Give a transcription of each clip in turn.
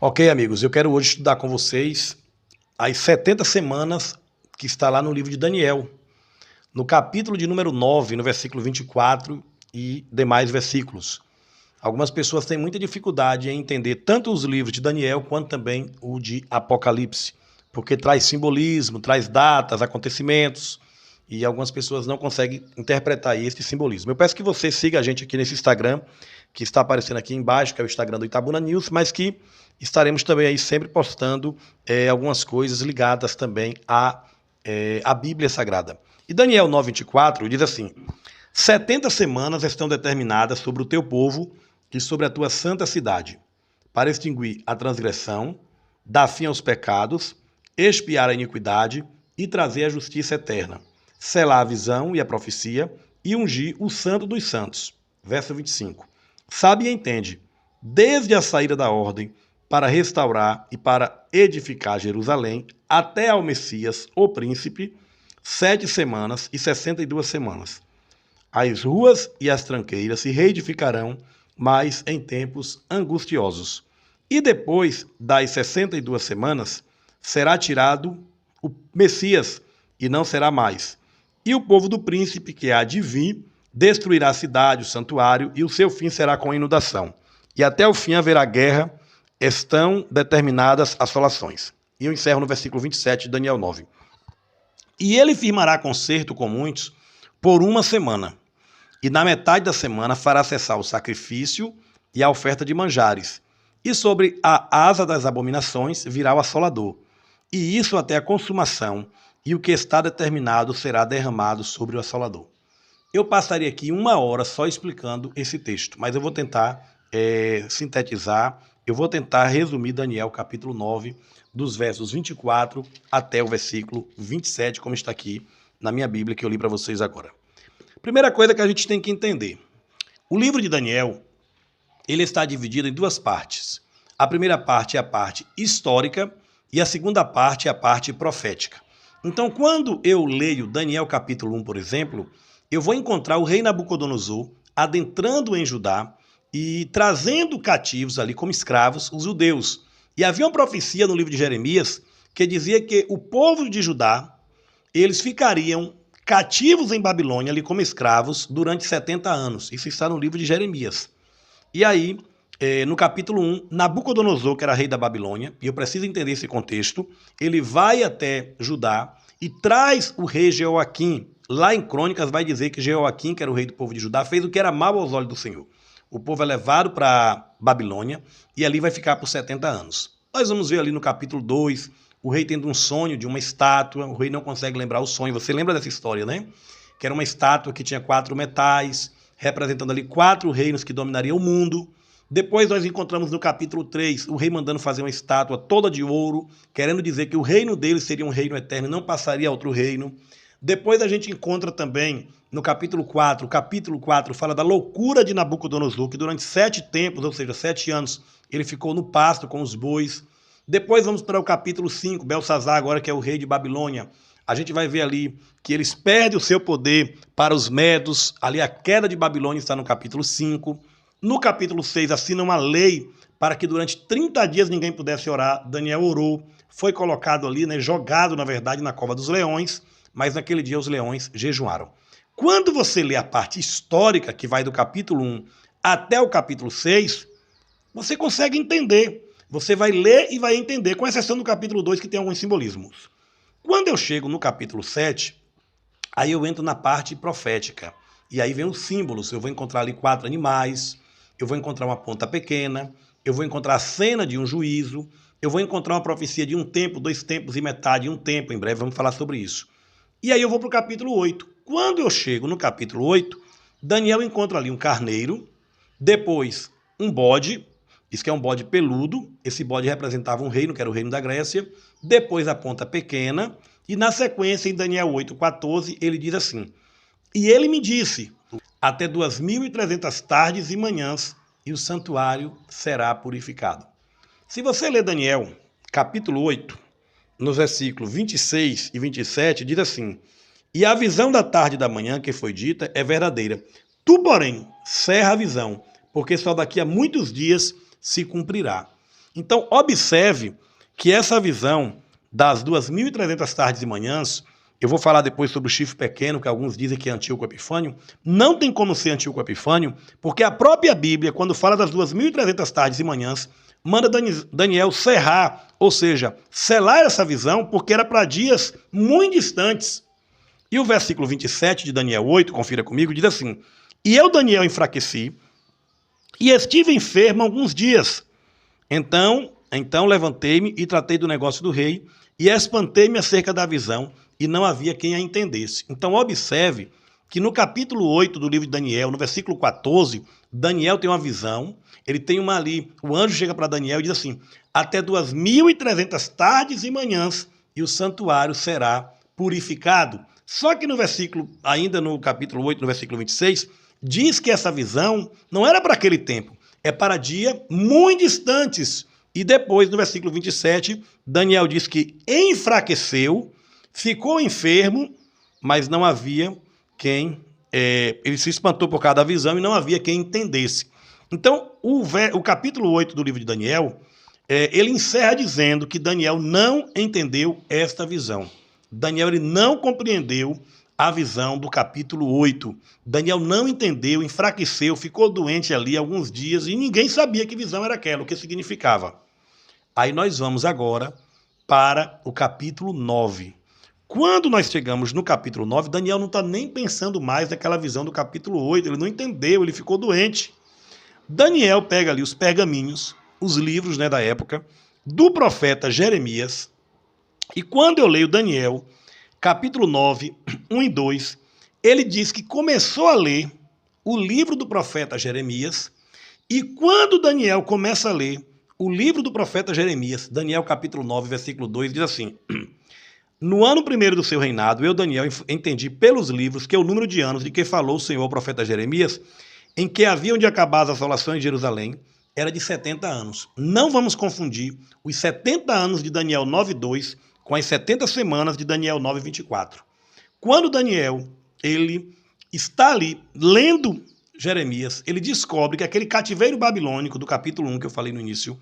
Ok, amigos, eu quero hoje estudar com vocês as 70 semanas que está lá no livro de Daniel, no capítulo de número 9, no versículo 24 e demais versículos. Algumas pessoas têm muita dificuldade em entender tanto os livros de Daniel quanto também o de Apocalipse, porque traz simbolismo, traz datas, acontecimentos, e algumas pessoas não conseguem interpretar este simbolismo. Eu peço que você siga a gente aqui nesse Instagram, que está aparecendo aqui embaixo, que é o Instagram do Itabuna News, mas que estaremos também aí sempre postando algumas coisas ligadas também à Bíblia Sagrada. E Daniel 9:24 diz assim: 70 semanas estão determinadas sobre o teu povo e sobre a tua santa cidade, para extinguir a transgressão, dar fim aos pecados, expiar a iniquidade e trazer a justiça eterna, selar a visão e a profecia e ungir o santo dos santos. Verso 25. Sabe e entende, desde a saída da ordem, para restaurar e para edificar Jerusalém, até ao Messias, o príncipe, 7 semanas e 62 semanas. As ruas e as tranqueiras se reedificarão, mas em tempos angustiosos. E depois das 62 semanas, será tirado o Messias, e não será mais. E o povo do príncipe, que há de vir, destruirá a cidade, o santuário, e o seu fim será com inundação. E até o fim haverá guerra, estão determinadas assolações. E eu encerro no versículo 27 de Daniel 9. E ele firmará concerto com muitos por 1 semana. E na metade da semana fará cessar o sacrifício e a oferta de manjares. E sobre a asa das abominações virá o assolador. E isso até a consumação, e o que está determinado será derramado sobre o assolador. Eu passaria aqui 1 hora só explicando esse texto, mas eu vou tentar sintetizar, eu vou tentar resumir Daniel capítulo 9, dos versos 24 até o versículo 27, como está aqui na minha Bíblia que eu li para vocês agora. Primeira coisa que a gente tem que entender. O livro de Daniel, ele está dividido em 2 partes. A primeira parte é a parte histórica e a segunda parte é a parte profética. Então, quando eu leio Daniel capítulo 1, por exemplo, eu vou encontrar o rei Nabucodonosor adentrando em Judá e trazendo cativos ali como escravos os judeus. E havia uma profecia no livro de Jeremias que dizia que o povo de Judá, eles ficariam cativos em Babilônia, ali como escravos, durante 70 anos. Isso está no livro de Jeremias. E aí, no capítulo 1, Nabucodonosor, que era rei da Babilônia, e eu preciso entender esse contexto, ele vai até Judá e traz o rei Jeoaquim. Lá em Crônicas vai dizer que Jeoaquim, que era o rei do povo de Judá, fez o que era mal aos olhos do Senhor. O povo é levado para Babilônia e ali vai ficar por 70 anos. Nós vamos ver ali no capítulo 2, o rei tendo um sonho de uma estátua, o rei não consegue lembrar o sonho. Você lembra dessa história, né? Que era uma estátua que tinha 4 metais, representando ali 4 reinos que dominariam o mundo. Depois nós encontramos no capítulo 3 o rei mandando fazer uma estátua toda de ouro, querendo dizer que o reino dele seria um reino eterno e não passaria a outro reino. Depois a gente encontra também no capítulo 4, o capítulo 4 fala da loucura de Nabucodonosor, que durante 7 tempos, ou seja, 7 anos, ele ficou no pasto com os bois. Depois vamos para o capítulo 5, Belsazar, agora que é o rei de Babilônia. A gente vai ver ali que eles perdem o seu poder para os medos. Ali a queda de Babilônia está no capítulo 5. No capítulo 6 assina uma lei para que durante 30 dias ninguém pudesse orar. Daniel orou, foi colocado ali, né, jogado na verdade na cova dos leões, mas naquele dia os leões jejuaram. Quando você lê a parte histórica, que vai do capítulo 1 até o capítulo 6, você consegue entender. Você vai ler e vai entender, com exceção do capítulo 2, que tem alguns simbolismos. Quando eu chego no capítulo 7, aí eu entro na parte profética. E aí vem os símbolos. Eu vou encontrar ali 4 animais, eu vou encontrar uma ponta pequena, eu vou encontrar a cena de um juízo, eu vou encontrar uma profecia de 1 tempo, 2 tempos e metade, 1 tempo. Em breve vamos falar sobre isso. E aí eu vou para o capítulo 8. Quando eu chego no capítulo 8, Daniel encontra ali um carneiro, depois um bode. Isso que é um bode peludo, esse bode representava um reino, que era o reino da Grécia, depois a ponta pequena, e na sequência, em Daniel 8:14, ele diz assim: e ele me disse, até 2.300 tardes e manhãs, e o santuário será purificado. Se você ler Daniel, capítulo 8, nos versículos 26 e 27, diz assim: e a visão da tarde e da manhã que foi dita é verdadeira. Tu, porém, cerra a visão, porque só daqui a muitos dias se cumprirá. Então, observe que essa visão das 2.300 tardes e manhãs, eu vou falar depois sobre o chifre pequeno, que alguns dizem que é Antíoco Epifânio, não tem como ser Antíoco Epifânio, porque a própria Bíblia, quando fala das 2.300 tardes e manhãs, manda Daniel cerrar, ou seja, selar essa visão, porque era para dias muito distantes. E o versículo 27 de Daniel 8, confira comigo, diz assim: E eu, Daniel, enfraqueci, e estive enfermo alguns dias. Então levantei-me e tratei do negócio do rei, e espantei-me acerca da visão, e não havia quem a entendesse. Então observe que no capítulo 8 do livro de Daniel, no versículo 14, Daniel tem uma visão, ele tem uma ali, o anjo chega para Daniel e diz assim: até 2.300 tardes e manhãs, e o santuário será purificado. Só que no versículo, ainda no capítulo 8, no versículo 26, diz que essa visão não era para aquele tempo, é para dias muito distantes. E depois, no versículo 27, Daniel diz que enfraqueceu, ficou enfermo, mas não havia quem... ele se espantou por causa da visão e não havia quem entendesse. Então, o capítulo 8 do livro de Daniel, ele encerra dizendo que Daniel não entendeu esta visão. Daniel ele não compreendeu a visão do capítulo 8. Daniel não entendeu, enfraqueceu, ficou doente ali alguns dias e ninguém sabia que visão era aquela, o que significava. Aí nós vamos agora para o capítulo 9. Quando nós chegamos no capítulo 9, Daniel não está nem pensando mais naquela visão do capítulo 8, ele não entendeu, ele ficou doente. Daniel pega ali os pergaminhos, os livros, né, da época, do profeta Jeremias, e quando eu leio Daniel, capítulo 9, 1 e 2, ele diz que começou a ler o livro do profeta Jeremias, e quando Daniel começa a ler o livro do profeta Jeremias, Daniel capítulo 9, versículo 2, diz assim: No ano primeiro do seu reinado, eu, Daniel, entendi pelos livros que o número de anos de que falou o Senhor, o profeta Jeremias, em que haviam de acabar as assolações de Jerusalém, era de 70 anos. Não vamos confundir os 70 anos de Daniel 9:2 com as 70 semanas de Daniel 9:24. Quando Daniel ele está ali lendo Jeremias, ele descobre que aquele cativeiro babilônico do capítulo 1 que eu falei no início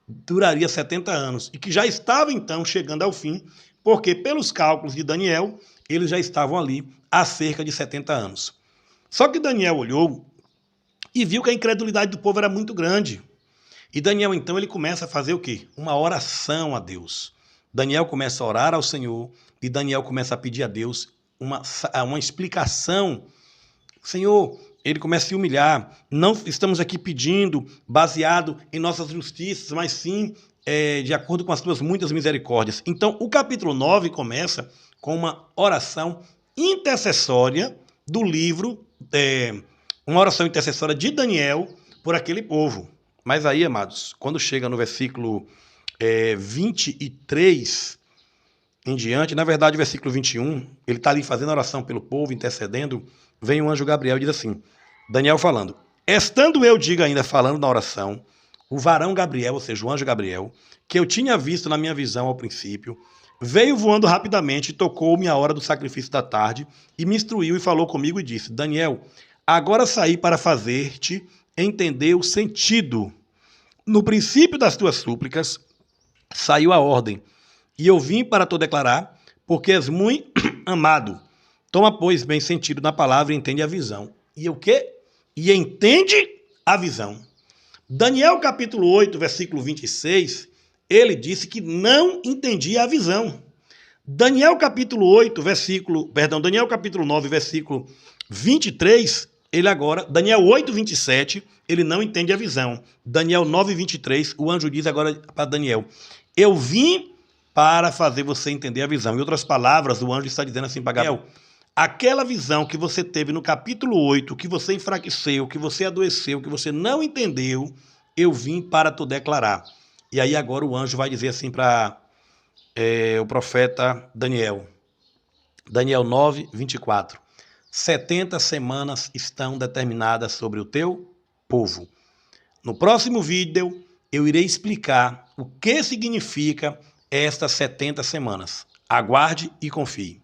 duraria 70 anos e que já estava então chegando ao fim, porque pelos cálculos de Daniel, eles já estavam ali há cerca de 70 anos. Só que Daniel olhou e viu que a incredulidade do povo era muito grande. E Daniel então ele começa a fazer o quê? Uma oração a Deus. Daniel começa a orar ao Senhor e Daniel começa a pedir a Deus uma explicação. Senhor, ele começa a se humilhar. Não estamos aqui pedindo baseado em nossas justiças, mas sim de acordo com as tuas muitas misericórdias. Então, o capítulo 9 começa com uma oração intercessória do livro, uma oração intercessória de Daniel por aquele povo. Mas aí, amados, quando chega no versículo 23 em diante, na verdade, o versículo 21, ele está ali fazendo oração pelo povo, intercedendo, vem o anjo Gabriel e diz assim, Daniel falando, estando eu, diga ainda, falando na oração, o varão Gabriel, ou seja, o anjo Gabriel, que eu tinha visto na minha visão ao princípio, veio voando rapidamente e tocou-me a hora do sacrifício da tarde e me instruiu e falou comigo e disse, Daniel, agora saí para fazer-te entender o sentido. No princípio das tuas súplicas, saiu a ordem, e eu vim para te declarar, porque és muito amado. Toma, pois, bem sentido na palavra e entende a visão. E o quê? E entende a visão. Daniel capítulo 8, versículo 26, ele disse que não entendia a visão. Daniel capítulo 9, versículo 23, Daniel 8, 27, ele não entende a visão. Daniel 9, 23, o anjo diz agora para Daniel, eu vim para fazer você entender a visão. Em outras palavras, o anjo está dizendo assim para Gabriel, aquela visão que você teve no capítulo 8, que você enfraqueceu, que você adoeceu, que você não entendeu, eu vim para te declarar. E aí agora o anjo vai dizer assim para o profeta Daniel. Daniel 9, 24. 70 semanas estão determinadas sobre o teu povo. No próximo vídeo, eu irei explicar o que significa estas 70 semanas. Aguarde e confie.